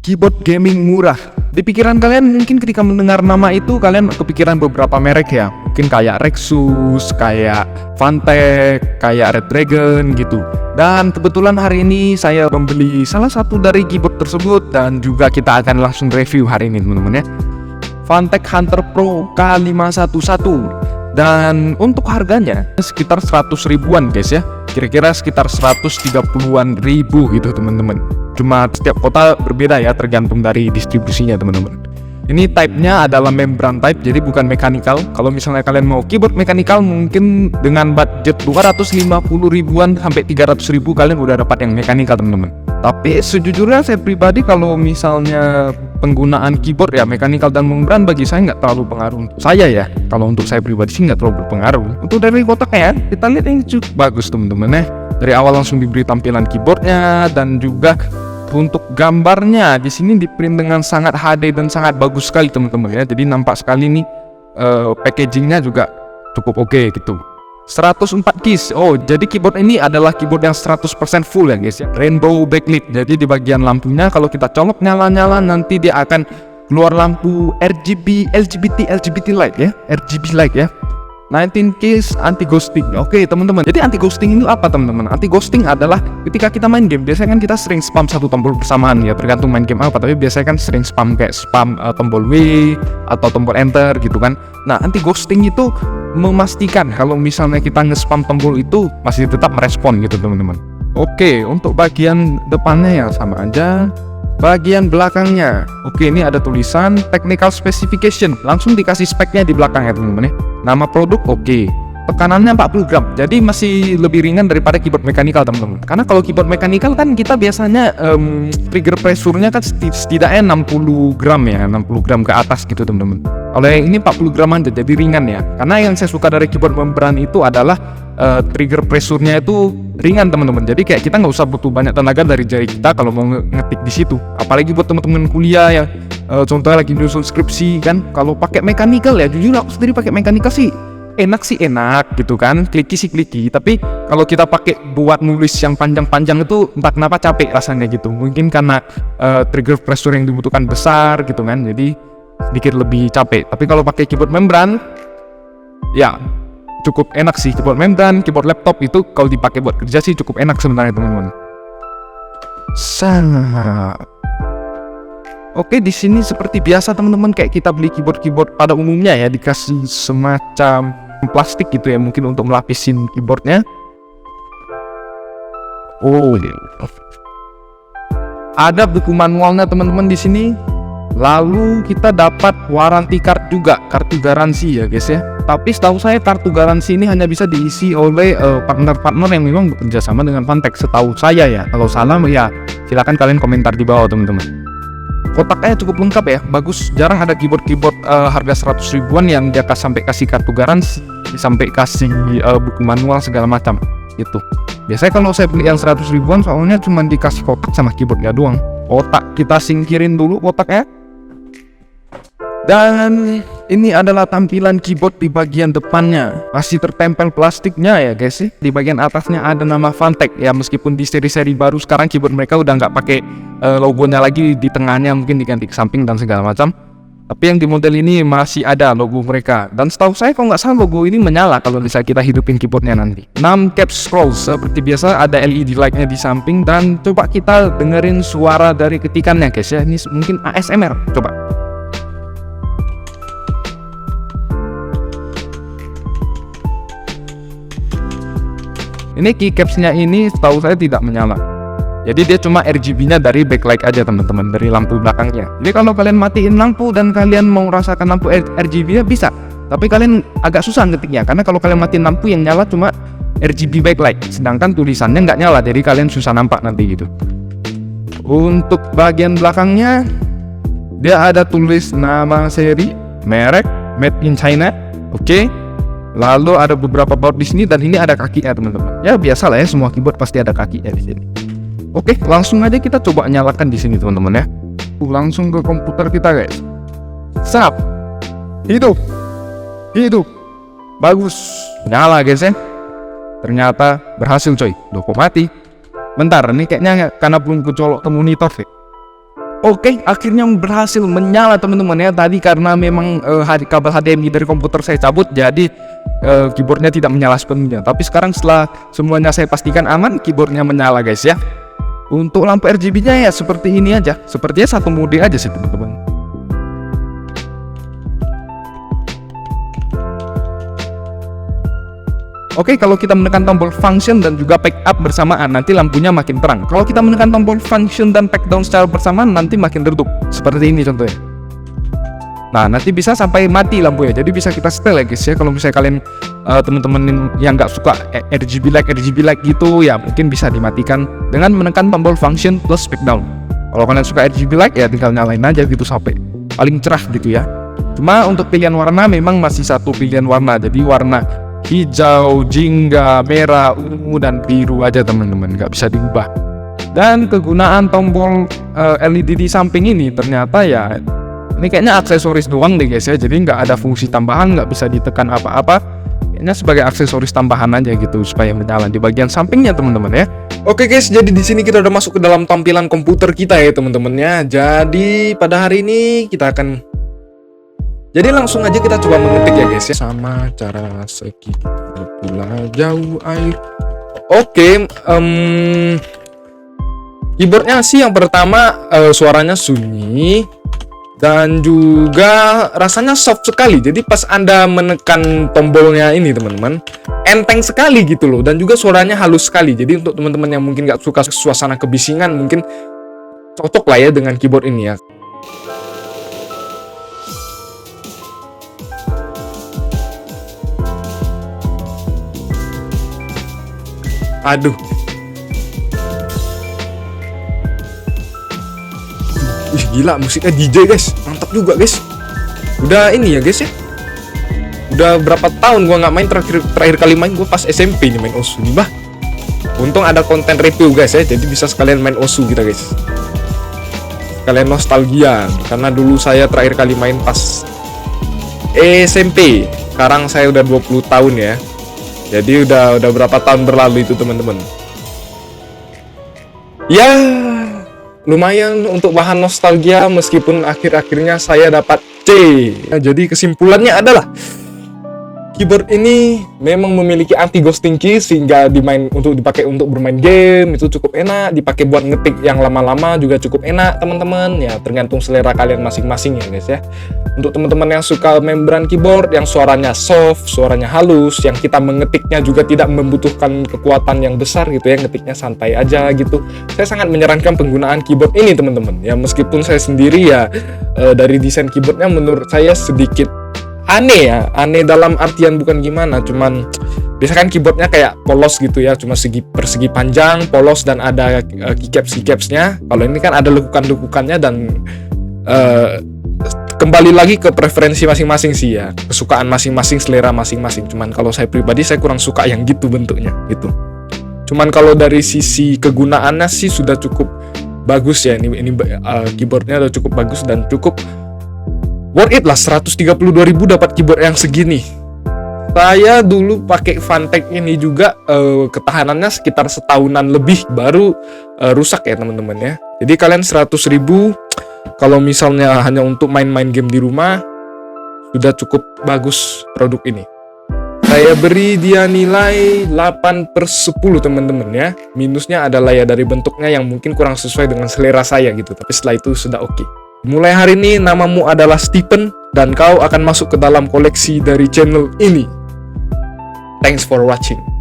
keyboard gaming murah. Di pikiran kalian mungkin ketika mendengar nama itu kalian kepikiran beberapa merek ya. Mungkin kayak Rexus, kayak Fantech, kayak Red Dragon gitu. Dan kebetulan hari ini saya membeli salah satu dari keyboard tersebut dan juga kita akan langsung review hari ini teman-teman ya. Fantech Hunter Pro K511. Dan untuk harganya sekitar 100 ribuan guys ya. Kira-kira sekitar 130-an ribu gitu teman-teman. Cuma setiap kota berbeda ya, tergantung dari distribusinya teman-teman. Ini type-nya adalah membran type, jadi bukan mechanical. Kalau misalnya kalian mau keyboard mechanical, mungkin dengan budget 250 ribuan sampai 300 ribu kalian udah dapat yang mechanical teman-teman. Tapi sejujurnya saya pribadi kalau misalnya penggunaan keyboard ya mechanical dan membran bagi saya nggak terlalu pengaruh untuk saya ya. Kalau untuk saya pribadi sih nggak terlalu berpengaruh. Untuk dari kotaknya kita lihat ini cukup bagus teman-teman ya. Dari awal langsung diberi tampilan keyboardnya dan juga untuk gambarnya di sini di print dengan sangat HD dan sangat bagus sekali teman-teman ya. Jadi nampak sekali nih packagingnya juga cukup oke gitu. 104 keys. Oh, jadi keyboard ini adalah keyboard yang 100% full ya guys ya. Rainbow backlit. Jadi di bagian lampunya kalau kita colok nyala-nyala nanti dia akan keluar lampu LGBT light ya. RGB light ya. 19 keys anti ghosting. Oke teman-teman. Jadi anti ghosting itu apa teman-teman? Anti ghosting adalah ketika kita main game, biasanya kan kita sering spam satu tombol bersamaan ya, tergantung main game apa. Tapi biasanya kan sering spam kayak spam tombol W atau tombol enter gitu kan. Nah anti ghosting itu memastikan kalau misalnya kita nge-spam tombol itu masih tetap merespon gitu teman-teman. Oke, untuk bagian depannya ya sama aja. Bagian belakangnya, oke ini ada tulisan technical specification, langsung dikasih speknya di belakang ya teman-teman ya. Nama produk oke. Tekanannya 40 gram, jadi masih lebih ringan daripada keyboard mechanical teman-teman. Karena kalau keyboard mechanical kan kita biasanya trigger pressure-nya kan setidaknya 60 gram ya, 60 gram ke atas gitu teman-teman. Kalau yang ini 40 gram aja, jadi ringan ya. Karena yang saya suka dari keyboard membran itu adalah trigger pressure-nya itu ringan teman-teman. Jadi kayak kita nggak usah butuh banyak tenaga dari jari kita kalau mau ngetik di situ. Apalagi buat teman-teman kuliah ya, contohnya lagi nyusun skripsi kan. Kalau pakai mechanical ya, jujur aku sendiri pakai mechanical sih enak gitu kan, kliki, tapi kalau kita pakai buat nulis yang panjang-panjang itu entah kenapa capek rasanya gitu. Mungkin karena trigger pressure yang dibutuhkan besar gitu kan, jadi sedikit lebih capek. Tapi kalau pakai keyboard membran ya cukup enak sih. Keyboard membran, keyboard laptop itu kalau dipakai buat kerja sih cukup enak sebenarnya teman-teman. Oke, di sini seperti biasa teman-teman, kayak kita beli keyboard pada umumnya ya, dikasih semacam plastik gitu ya, mungkin untuk melapisin keyboardnya. Oh, ada buku manualnya teman-teman di sini. Lalu kita dapat warranty card juga, kartu garansi ya guys ya. Tapi setahu saya kartu garansi ini hanya bisa diisi oleh partner-partner yang memang bekerja sama dengan Fantech, setahu saya ya. Kalau salah ya silakan kalian komentar di bawah teman-teman. Kotaknya cukup lengkap ya, bagus. Jarang ada keyboard harga 100 ribuan yang dia sampai kasih kartu garansi, sampai kasih buku manual segala macam gitu. Biasanya kalau saya beli yang 100 ribuan soalnya cuma dikasih kotak sama keyboardnya doang. Kotak kita singkirin dulu kotaknya. Dan ini adalah tampilan keyboard di bagian depannya. Masih tertempel plastiknya ya guys sih. Di bagian atasnya ada nama Fantech ya, meskipun di seri-seri baru sekarang keyboard mereka udah nggak pakai logonya lagi di tengahnya, mungkin diganti ke samping dan segala macam. Tapi yang di model ini masih ada logo mereka. Dan setahu saya kalau nggak salah logo ini menyala kalau misalnya kita hidupin keyboardnya nanti. 6 caps scrolls seperti biasa, ada LED light-nya di samping. Dan coba kita dengerin suara dari ketikannya guys ya. Ini mungkin ASMR, coba. Ini keycaps-nya ini setahu saya tidak menyala. Jadi dia cuma RGB-nya dari backlight aja teman-teman, dari lampu belakangnya. Jadi kalau kalian matiin lampu dan kalian mau rasakan lampu RGB-nya bisa. Tapi kalian agak susah ngetiknya, karena kalau kalian matiin lampu yang nyala cuma RGB backlight, sedangkan tulisannya nggak nyala, jadi kalian susah nampak nanti gitu. Untuk bagian belakangnya dia ada tulis nama seri, merek, made in China, oke. Lalu ada beberapa baut di sini dan ini ada kakinya teman-teman. Ya biasa lah ya, semua keyboard pasti ada kakinya di sini. Oke, langsung aja kita coba nyalakan di sini teman-teman ya. Langsung ke komputer kita guys. Sap. Hidup. Bagus. Nyala guys ya. Ternyata berhasil coy. Loh kok mati? Bentar, ini kayaknya karena belum kecolok ke monitor sih. Oke, akhirnya berhasil menyala teman-teman ya. Tadi karena memang kabel HDMI dari komputer saya cabut, jadi keyboardnya tidak menyala sepenuhnya. Tapi sekarang setelah semuanya saya pastikan aman, keyboardnya menyala guys ya. Untuk lampu RGB-nya ya seperti ini aja, sepertinya satu mode aja sih teman-teman. Oke, kalau kita menekan tombol function dan juga pack up bersamaan, nanti lampunya makin terang. Kalau kita menekan tombol function dan pack down secara bersamaan, nanti makin redup. Seperti ini contohnya. Nah, nanti bisa sampai mati lampunya. Jadi bisa kita setel ya guys ya. Kalau misalnya kalian teman-teman yang nggak suka RGB light gitu, ya mungkin bisa dimatikan dengan menekan tombol function plus pack down. Kalau kalian suka RGB light ya tinggal nyalain aja gitu sampai paling cerah gitu ya. Cuma untuk pilihan warna memang masih satu pilihan warna. Jadi warna hijau, jingga, merah, ungu, dan biru aja teman-teman, nggak bisa diubah. Dan kegunaan tombol LED di samping ini ternyata ya ini kayaknya aksesoris doang deh guys ya, jadi nggak ada fungsi tambahan, nggak bisa ditekan apa-apa. Kayaknya sebagai aksesoris tambahan aja gitu supaya menyala di bagian sampingnya teman-teman ya. Oke guys, jadi di sini kita udah masuk ke dalam tampilan komputer kita ya teman-teman ya. Jadi pada hari ini kita akan langsung aja kita coba mengetik ya guys ya. Sama cara segitu pula jauh air. Oke, keyboardnya sih yang pertama suaranya sunyi dan juga rasanya soft sekali. Jadi pas Anda menekan tombolnya ini teman-teman, enteng sekali gitu loh. Dan juga suaranya halus sekali. Jadi untuk teman-teman yang mungkin nggak suka suasana kebisingan, mungkin cocok lah ya dengan keyboard ini ya. Aduh. Ih, gila musiknya DJ guys. Mantap juga guys. Udah ini ya guys ya. Udah berapa tahun gua nggak main, terakhir kali main gua pas SMP nih main Osu nih bah. Untung ada konten review guys ya. Jadi bisa sekalian main Osu kita guys. Sekalian nostalgia. Karena dulu saya terakhir kali main pas SMP. Sekarang saya udah 20 tahun ya. Jadi udah berapa tahun berlalu itu teman-teman. Ya, lumayan untuk bahan nostalgia meskipun akhir-akhirnya saya dapat C. Nah, jadi kesimpulannya adalah keyboard ini memang memiliki anti ghosting key sehingga dipakai untuk bermain game itu cukup enak, dipakai buat ngetik yang lama-lama juga cukup enak teman-teman. Ya tergantung selera kalian masing-masing ya guys ya. Untuk teman-teman yang suka membran keyboard yang suaranya soft, suaranya halus, yang kita mengetiknya juga tidak membutuhkan kekuatan yang besar gitu ya, ngetiknya santai aja gitu. Saya sangat menyarankan penggunaan keyboard ini teman-teman. Ya meskipun saya sendiri ya dari desain keyboardnya menurut saya sedikit aneh ya, aneh dalam artian bukan gimana, cuman biasa kan keyboardnya kayak polos gitu ya, cuma persegi panjang, polos dan ada keycaps-nya. Kalau ini kan ada lekukan-lekukannya dan kembali lagi ke preferensi masing-masing sih ya, kesukaan masing-masing, selera masing-masing. Cuman kalau saya pribadi saya kurang suka yang gitu bentuknya gitu. Cuman kalau dari sisi kegunaannya sih sudah cukup bagus ya, ini keyboardnya udah cukup bagus dan cukup worth it lah. 132.000 dapat keyboard yang segini. Saya dulu pakai Fantech ini juga ketahanannya sekitar setahunan lebih baru rusak ya teman-teman ya. Jadi kalian 100.000 kalau misalnya hanya untuk main-main game di rumah sudah cukup bagus produk ini. Saya beri dia nilai 8/10 teman-teman ya. Minusnya adalah ya dari bentuknya yang mungkin kurang sesuai dengan selera saya gitu. Tapi setelah itu sudah oke. Mulai hari ini namamu adalah Stephen dan kau akan masuk ke dalam koleksi dari channel ini. Thanks for watching.